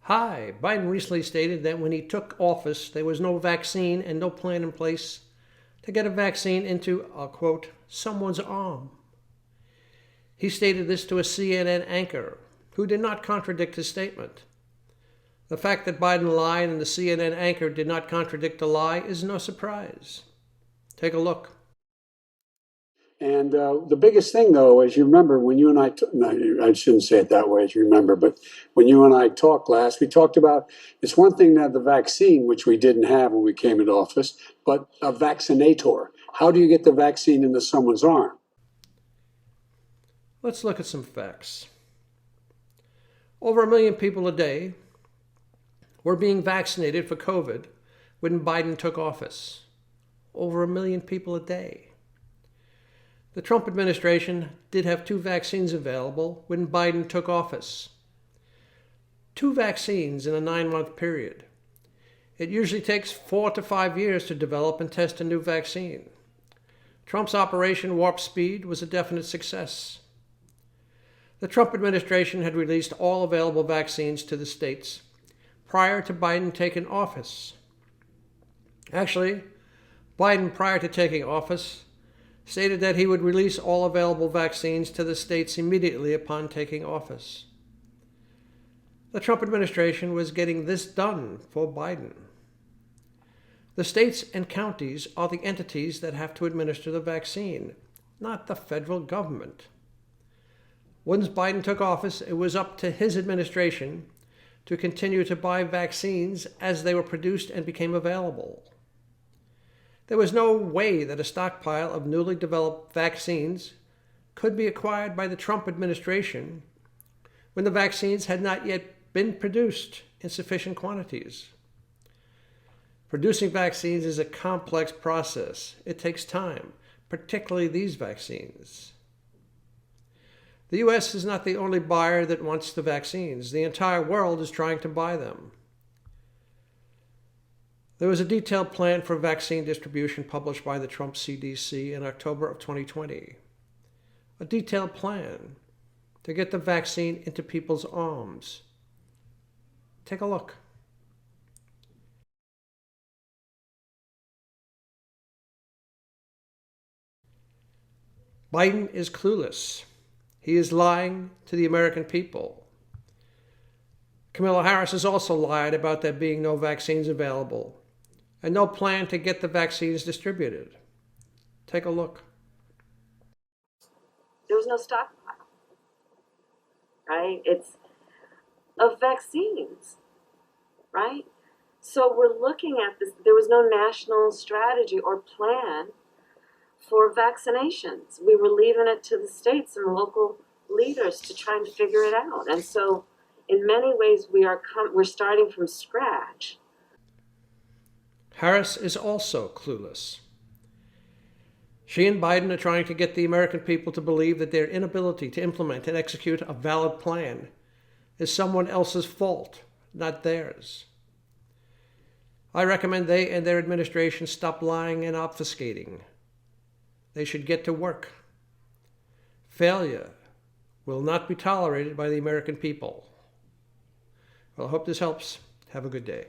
Hi, Biden recently stated that when he took office, there was no vaccine and no plan in place to get a vaccine into, I'll quote, someone's arm. He stated this to a CNN anchor, who did not contradict his statement. The fact that Biden lied and the CNN anchor did not contradict the lie is no surprise. Take a look. And the biggest thing, though, as you remember, when you and I shouldn't say it that way, as you remember, but when you and I talked last, we talked about it's one thing to have the vaccine, which we didn't have when we came into office, but a vaccinator. How do you get the vaccine into someone's arm? Let's look at some facts. Over 1 million people a day were being vaccinated for COVID when Biden took office. Over 1 million people a day. The Trump administration did have 2 vaccines available when Biden took office. 2 vaccines in a 9-month period. It usually takes 4 to 5 years to develop and test a new vaccine. Trump's Operation Warp Speed was a definite success. The Trump administration had released all available vaccines to the states prior to Biden taking office. Actually, Biden, prior to taking office, stated that he would release all available vaccines to the states immediately upon taking office. The Trump administration was getting this done for Biden. The states and counties are the entities that have to administer the vaccine, not the federal government. Once Biden took office, it was up to his administration to continue to buy vaccines as they were produced and became available. There was no way that a stockpile of newly developed vaccines could be acquired by the Trump administration when the vaccines had not yet been produced in sufficient quantities. Producing vaccines is a complex process. It takes time, particularly these vaccines. The U.S. is not the only buyer that wants the vaccines. The entire world is trying to buy them. There was a detailed plan for vaccine distribution published by the Trump CDC in October of 2020. A detailed plan to get the vaccine into people's arms. Take a look. Biden is clueless. He is lying to the American people. Kamala Harris has also lied about there being no vaccines available and no plan to get the vaccines distributed. Take a look. There was no stockpile, right? It's of vaccines, right? So we're looking at this. There was no national strategy or plan for vaccinations. We were leaving it to the states and local leaders to try and figure it out. And so in many ways, we're starting from scratch. Harris is also clueless. She and Biden are trying to get the American people to believe that their inability to implement and execute a valid plan is someone else's fault, not theirs. I recommend they and their administration stop lying and obfuscating. They should get to work. Failure will not be tolerated by the American people. Well, I hope this helps. Have a good day.